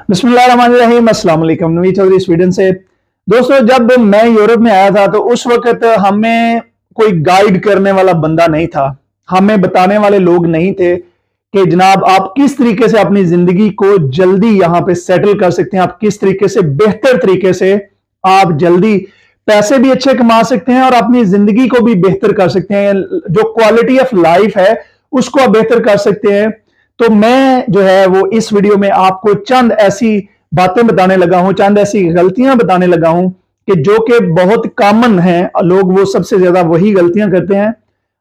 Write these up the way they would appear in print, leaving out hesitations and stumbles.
बिस्मिल्लाहिर्रहमानिर्रहीम, अस्सलाम वालेकुम। नवीद चौधरी स्वीडन से। दोस्तों, जब मैं यूरोप में आया था तो उस वक्त हमें कोई गाइड करने वाला बंदा नहीं था, हमें बताने वाले लोग नहीं थे कि जनाब आप किस तरीके से अपनी जिंदगी को जल्दी यहां पे सेटल कर सकते हैं, आप किस तरीके से बेहतर तरीके से आप जल्दी पैसे भी अच्छे कमा सकते हैं और अपनी जिंदगी को भी बेहतर कर सकते हैं, जो क्वालिटी ऑफ लाइफ है उसको आप बेहतर कर सकते हैं। तो मैं जो है वो इस वीडियो में आपको चंद ऐसी बातें बताने लगा हूं, चंद ऐसी गलतियां बताने लगा हूं कि जो कि बहुत कॉमन हैं, लोग वो सबसे ज्यादा वही गलतियां करते हैं।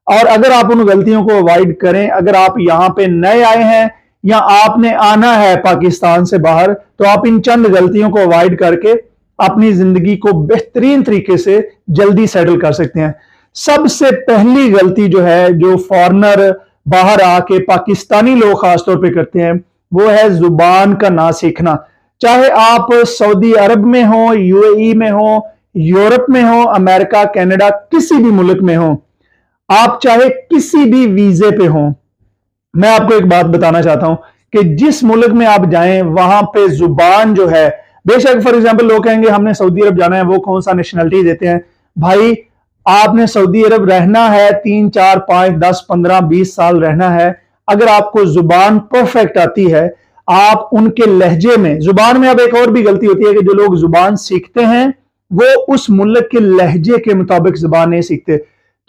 और अगर आप उन गलतियों को अवॉइड करें, अगर आप यहां पे नए आए हैं या आपने आना है पाकिस्तान से बाहर, तो आप इन चंद गलतियों को अवॉइड करके अपनी जिंदगी को बेहतरीन तरीके से जल्दी सेटल कर सकते हैं। सबसे पहली गलती जो है, जो फॉरेनर बाहर आके पाकिस्तानी लोग खासतौर पे करते हैं, वो है जुबान का ना सीखना। चाहे आप सऊदी अरब में हो, यूएई में हो, यूरोप में हो, अमेरिका, कनाडा, किसी भी मुल्क में हो, आप चाहे किसी भी वीजे पे हो, मैं आपको एक बात बताना चाहता हूं कि जिस मुल्क में आप जाएं वहां पे जुबान जो है, बेशक फॉर एग्जांपल लोग कहेंगे हमने सऊदी अरब जाना है, वो कौन सा नेशनलिटी देते हैं। भाई, आपने सऊदी अरब रहना है 3, 4, 5, 10, 15, 20 साल रहना है। अगर आपको जुबान परफेक्ट आती है, आप उनके लहजे में, जुबान में अब एक और भी गलती होती है कि जो लोग जुबान सीखते हैं वो उस मुल्क के लहजे के मुताबिक जुबान नहीं सीखते।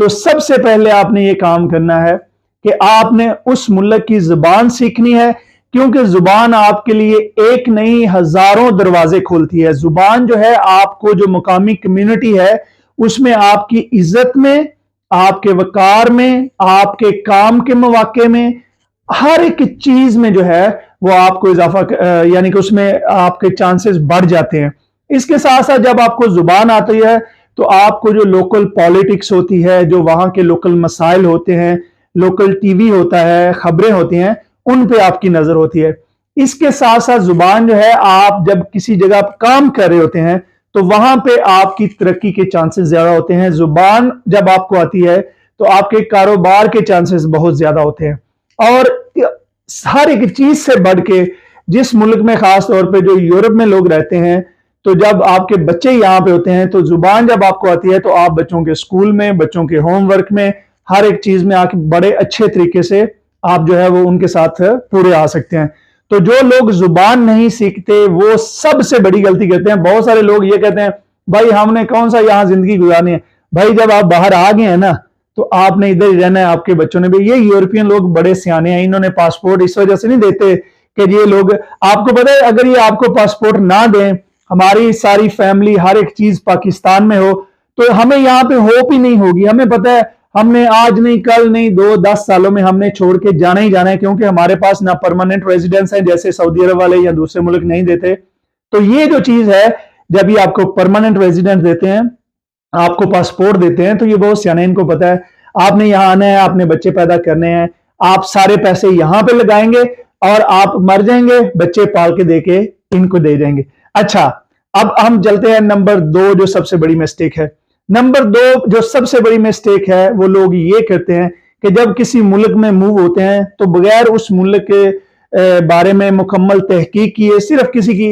तो सबसे पहले आपने ये काम करना है कि आपने उस मुल्क की जुबान सीखनी है, क्योंकि जुबान आपके लिए एक नहीं हजारों दरवाजे खोलती है। जुबान जो है आपको, जो मुकामी कम्युनिटी है उसमें आपकी इज्जत में, आपके वकार में, आपके काम के मौके में, हर एक चीज में जो है वो आपको इजाफा, यानी कि उसमें आपके चांसेस बढ़ जाते हैं। इसके साथ साथ जब आपको जुबान आती है तो आपको जो लोकल पॉलिटिक्स होती है, जो वहां के लोकल मसाइल होते हैं, लोकल टीवी होता है, खबरें होती हैं, उन पे आपकी नजर होती है। इसके साथ साथ जुबान जो है, आप जब किसी जगह काम कर रहे होते हैं तो वहां पे आपकी तरक्की के चांसेस ज्यादा होते हैं। जुबान जब आपको आती है तो आपके कारोबार के चांसेस बहुत ज्यादा होते हैं। और हर एक चीज से बढ़ के जिस मुल्क में, खास तौर पे जो यूरोप में लोग रहते हैं, तो जब आपके बच्चे यहाँ पे होते हैं तो जुबान जब आपको आती है तो आप बच्चों के स्कूल में, बच्चों के होमवर्क में, हर एक चीज में आके बड़े अच्छे तरीके से आप जो है वो उनके साथ पूरे आ सकते हैं। तो जो लोग जुबान नहीं सीखते वो सबसे बड़ी गलती करते हैं। बहुत सारे लोग ये कहते हैं भाई हमने कौन सा यहाँ जिंदगी गुजारनी है। भाई, जब आप बाहर आ गए हैं ना तो आपने इधर ही रहना है। आपके बच्चों ने भी, ये यूरोपियन लोग बड़े सियाने हैं, इन्होंने पासपोर्ट इस वजह से नहीं देते कि ये लोग, आपको पता है अगर ये आपको पासपोर्ट ना दें, हमारी सारी फैमिली, हर एक चीज पाकिस्तान में हो, तो हमें यहाँ पे होप ही नहीं होगी। हमें पता है हमने आज नहीं, कल नहीं, 2-10 सालों में हमने छोड़ के जाना ही जाना है, क्योंकि हमारे पास ना परमानेंट रेजिडेंस है जैसे सऊदी अरब वाले या दूसरे मुल्क नहीं देते। तो ये जो चीज है, जब ये आपको परमानेंट रेजिडेंस देते हैं, आपको पासपोर्ट देते हैं, तो ये बहुत सियाने, इनको पता है आपने यहाँ आना है, आपने बच्चे पैदा करने हैं, आप सारे पैसे यहाँ पे लगाएंगे और आप मर जाएंगे, बच्चे पाल के देके इनको दे जाएंगे। अच्छा, अब हम चलते हैं नंबर 2, जो सबसे बड़ी मिस्टेक है। नंबर 2 जो सबसे बड़ी मिस्टेक है, वो लोग ये करते हैं कि जब किसी मुल्क में मूव होते हैं तो बगैर उस मुल्क के बारे में मुकम्मल तहकीक किए, सिर्फ किसी की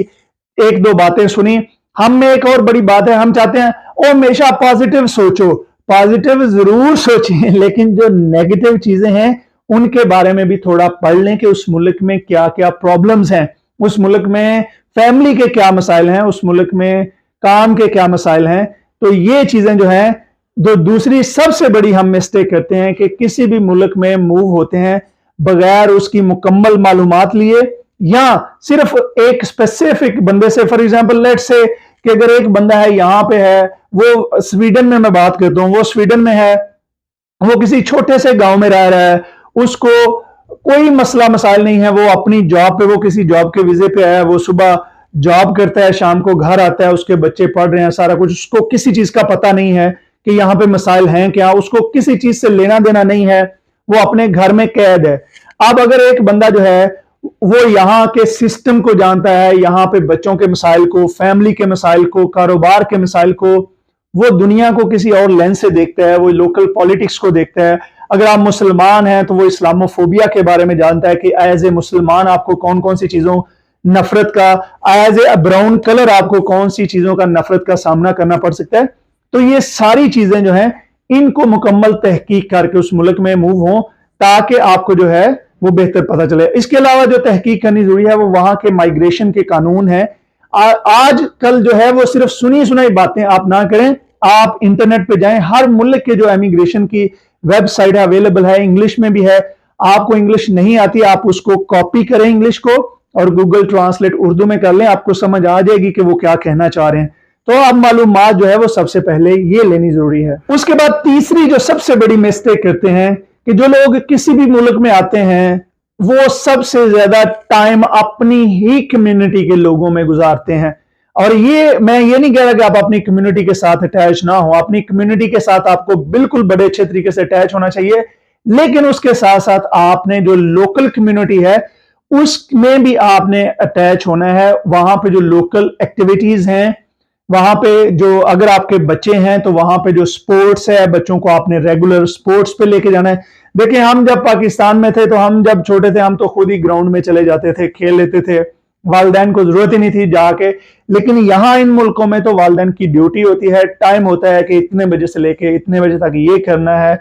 1-2 बातें सुनी। हम में एक और बड़ी बात है, हम चाहते हैं ओ हमेशा पॉजिटिव सोचो। पॉजिटिव जरूर सोचें, लेकिन जो नेगेटिव चीजें हैं उनके बारे में भी थोड़ा पढ़ लें कि उस मुल्क में क्या क्या प्रॉब्लम्स हैं, उस मुल्क में फैमिली के क्या मसाइल हैं, उस मुल्क में काम के क्या मसाइल हैं। तो ये चीजें जो हैं, जो दूसरी सबसे बड़ी हम मिस्टेक करते हैं कि किसी भी मुल्क में मूव होते हैं बगैर उसकी मुकम्मल मालूमात लिए, या सिर्फ एक स्पेसिफिक बंदे से, फॉर एग्जांपल लेट्स से कि अगर एक बंदा है यहाँ पे है, वो स्वीडन में, मैं बात करता हूँ, वो स्वीडन में है, वो किसी छोटे से गांव में रह रहा है, उसको कोई मसला मसाइल नहीं है, वो अपनी जॉब पे, वो किसी जॉब के वीजे पे आया है, वो सुबह जॉब करता है, शाम को घर आता है, उसके बच्चे पढ़ रहे हैं, सारा कुछ, उसको किसी चीज का पता नहीं है कि यहाँ पे मसाइल हैं क्या, उसको किसी चीज से लेना देना नहीं है, वो अपने घर में कैद है। अब अगर एक बंदा जो है वो यहाँ के सिस्टम को जानता है, यहाँ पे बच्चों के मसाइल को, फैमिली के मसाइल को, कारोबार के मसाइल को, वो दुनिया को किसी और लेंस से देखता है, वो लोकल पॉलिटिक्स को देखता है। अगर आप मुसलमान हैं तो वो इस्लामोफोबिया के बारे में जानता है कि एज ए मुसलमान आपको कौन कौन सी चीजों नफरत का, एज ए ब्राउन कलर आपको कौन सी चीजों का नफरत का सामना करना पड़ सकता है। तो ये सारी चीजें जो है इनको मुकम्मल तहकीक करके उस मुल्क में मूव हो, ताकि आपको जो है वो बेहतर पता चले। इसके अलावा जो तहकीक करनी जरूरी है वो वहां के माइग्रेशन के कानून है। आज कल जो है वो सिर्फ सुनी सुनाई बातें आप ना करें, आप इंटरनेट पे जाएं, हर मुल्क के जो इमिग्रेशन की वेबसाइट है अवेलेबल है, इंग्लिश में भी है। आपको इंग्लिश नहीं आती, आप उसको कॉपी करें इंग्लिश को और गूगल ट्रांसलेट उर्दू में कर लें, आपको समझ आ जाएगी कि वो क्या कहना चाह रहे हैं। तो अब मालूमात जो है वो सबसे पहले ये लेनी जरूरी है। उसके बाद तीसरी जो सबसे बड़ी मिस्टेक करते हैं कि जो लोग किसी भी मुल्क में आते हैं वो सबसे ज्यादा टाइम अपनी ही कम्युनिटी के लोगों में गुजारते हैं। और ये मैं ये नहीं कह रहा कि आप अपनी कम्युनिटी के साथ अटैच ना हो, अपनी कम्युनिटी के साथ आपको बिल्कुल बड़े अच्छे तरीके से अटैच होना चाहिए, लेकिन उसके साथ साथ आपने जो लोकल कम्युनिटी है उसमें भी आपने अटैच होना है। वहां पे जो लोकल एक्टिविटीज हैं, वहां पे जो अगर आपके बच्चे हैं तो वहां पे जो स्पोर्ट्स है, बच्चों को आपने रेगुलर स्पोर्ट्स पे लेके जाना है। देखिए, हम जब पाकिस्तान में थे तो हम जब छोटे थे हम तो खुद ही ग्राउंड में चले जाते थे, खेल लेते थे, वालदैन को जरूरत ही नहीं थी जाके। लेकिन यहाँ इन मुल्कों में तो वालदैन की ड्यूटी होती है, टाइम होता है कि इतने बजे से लेके इतने बजे तक ये करना है।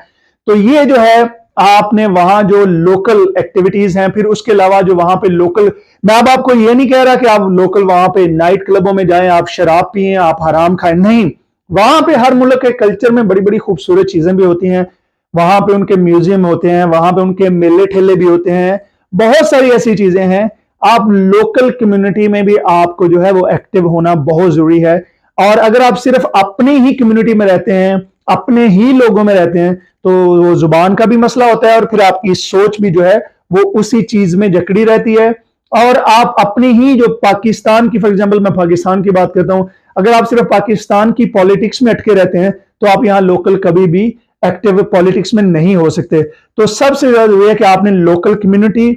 तो ये जो है आपने वहां जो लोकल एक्टिविटीज हैं, फिर उसके अलावा जो वहां पे लोकल, मैं अब आपको ये नहीं कह रहा कि आप लोकल वहां पे नाइट क्लबों में जाएं, आप शराब पिए, आप हराम खाएं, नहीं। वहां पे हर मुल्क के कल्चर में बड़ी बड़ी खूबसूरत चीजें भी होती हैं, वहां पे उनके म्यूजियम होते हैं, वहां पे उनके मेले ठेले भी होते हैं, बहुत सारी ऐसी चीजें हैं। आप लोकल कम्युनिटी में भी आपको जो है वो एक्टिव होना बहुत जरूरी है। और अगर आप सिर्फ अपनी ही कम्युनिटी में रहते हैं, अपने ही लोगों में रहते हैं, तो वो जुबान का भी मसला होता है और फिर आपकी सोच भी जो है वो उसी चीज में जकड़ी रहती है। और आप अपनी ही जो पाकिस्तान की, फॉर एग्जांपल मैं पाकिस्तान की बात करता हूं, अगर आप सिर्फ पाकिस्तान की पॉलिटिक्स में अटके रहते हैं तो आप यहां लोकल कभी भी एक्टिव पॉलिटिक्स में नहीं हो सकते। तो सबसे ज्यादा जरूरी है कि आपने लोकल कम्युनिटी,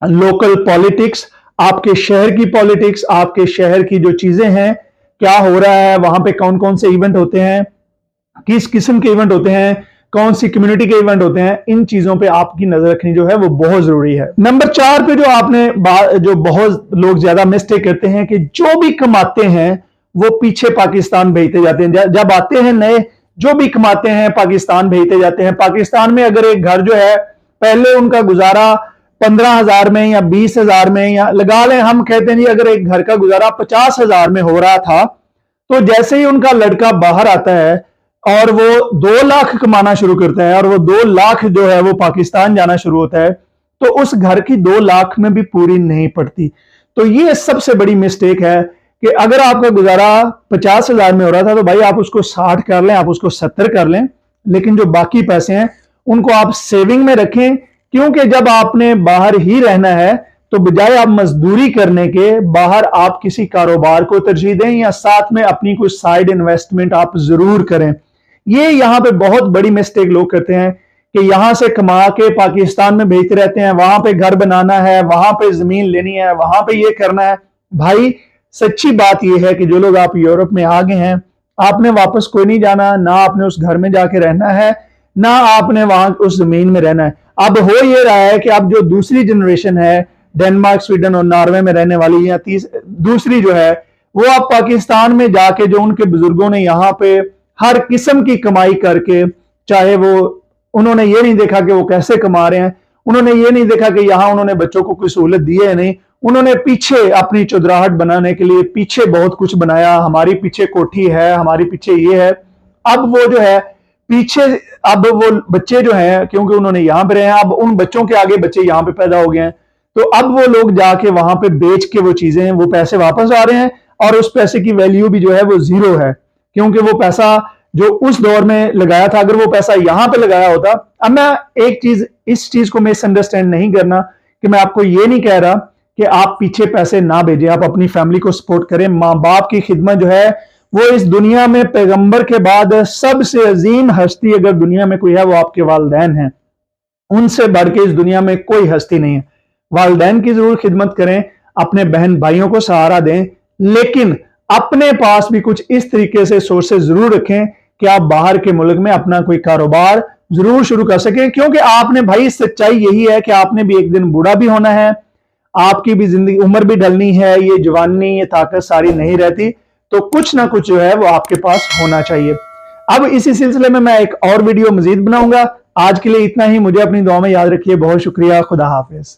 लोकल पॉलिटिक्स, आपके शहर की पॉलिटिक्स, आपके शहर की जो चीजें हैं, क्या हो रहा है वहां पे, कौन कौन से इवेंट होते हैं, किस किस्म के इवेंट होते हैं, कौन सी कम्युनिटी के इवेंट होते हैं, इन चीजों पे आपकी नजर रखनी जो है वो बहुत जरूरी है। नंबर 4 पे जो आपने जो बहुत लोग ज्यादा मिस्टेक करते हैं कि जो भी कमाते हैं वो पीछे पाकिस्तान भेजते जाते हैं। जब आते हैं नए, जो भी कमाते हैं पाकिस्तान भेजते जाते हैं। पाकिस्तान में अगर एक घर जो है पहले उनका गुजारा 15,000 में या 20,000 में, या लगा लें हम कहते हैं जी अगर एक घर का गुजारा 50,000 में हो रहा था, तो जैसे ही उनका लड़का बाहर आता है और वो 2 लाख कमाना शुरू करता है और वो 2 लाख जो है वो पाकिस्तान जाना शुरू होता है, तो उस घर की 2 लाख में भी पूरी नहीं पड़ती। तो ये सबसे बड़ी मिस्टेक है कि अगर आपका गुजारा 50,000 में हो रहा था तो भाई आप उसको 60 कर लें, आप उसको 70 कर लें, लेकिन जो बाकी पैसे हैं उनको आप सेविंग में रखें। क्योंकि जब आपने बाहर ही रहना है तो बजाय आप मजदूरी करने के बाहर आप किसी कारोबार को तरजीह दें या साथ में अपनी कोई साइड इन्वेस्टमेंट आप जरूर करें। ये यहां पे बहुत बड़ी मिस्टेक लोग करते हैं कि यहां से कमा के पाकिस्तान में भेजते रहते हैं, वहां पे घर बनाना है, वहां पे जमीन लेनी है, वहां पे ये करना है। भाई सच्ची बात यह है कि जो लोग आप यूरोप में आ गए हैं, आपने वापस कोई नहीं जाना, ना आपने उस घर में जाके रहना है, ना आपने वहां उस जमीन में रहना है। अब हो ये रहा है कि अब जो दूसरी जनरेशन है डेनमार्क, स्वीडन और नॉर्वे में रहने वाली, या दूसरी जो है वो अब पाकिस्तान में जाके जो उनके बुजुर्गों ने यहाँ पे हर किस्म की कमाई करके, चाहे वो उन्होंने ये नहीं देखा कि वो कैसे कमा रहे हैं, उन्होंने ये नहीं देखा कि यहाँ उन्होंने बच्चों को कोई सहूलत दी है नहीं, उन्होंने पीछे अपनी चौधराहट बनाने के लिए पीछे बहुत कुछ बनाया, हमारी पीछे कोठी है, हमारी पीछे ये है। अब वो जो है पीछे, अब वो बच्चे जो हैं क्योंकि उन्होंने यहां पे रहे हैं, अब उन बच्चों के आगे बच्चे यहां पे पैदा हो गए हैं, तो अब वो लोग जाके वहां पे बेच के वो चीजें, वो पैसे वापस आ रहे हैं और उस पैसे की वैल्यू भी जो है वो जीरो है, क्योंकि वो पैसा जो उस दौर में लगाया था, अगर वो पैसा यहां पे लगाया होता। अब मैं एक चीज, इस चीज को मिसअंडरस्टैंड नहीं करना कि मैं आपको ये नहीं कह रहा कि आप पीछे पैसे ना भेजें, आप अपनी फैमिली को सपोर्ट करें। माँ बाप की खिदमत जो है वो इस दुनिया में पैगंबर के बाद सबसे अजीम हस्ती अगर दुनिया में कोई है वो आपके वालिदैन हैं। उनसे बढ़ के इस दुनिया में कोई हस्ती नहीं है। वालिदैन की जरूर खिदमत करें, अपने बहन भाइयों को सहारा दें, लेकिन अपने पास भी कुछ इस तरीके से सोर्सेज जरूर रखें कि आप बाहर के मुल्क में अपना कोई कारोबार जरूर शुरू कर सकें। क्योंकि आपने, भाई सच्चाई यही है कि आपने भी एक दिन बूढ़ा भी होना है, आपकी भी जिंदगी, उम्र भी ढलनी है, ये जवानी, ये ताकत सारी नहीं रहती, तो कुछ ना कुछ जो है वो आपके पास होना चाहिए। अब इसी सिलसिले में मैं एक और वीडियो मजीद बनाऊंगा। आज के लिए इतना ही। मुझे अपनी दुआ में याद रखिए। बहुत शुक्रिया। खुदा हाफिज।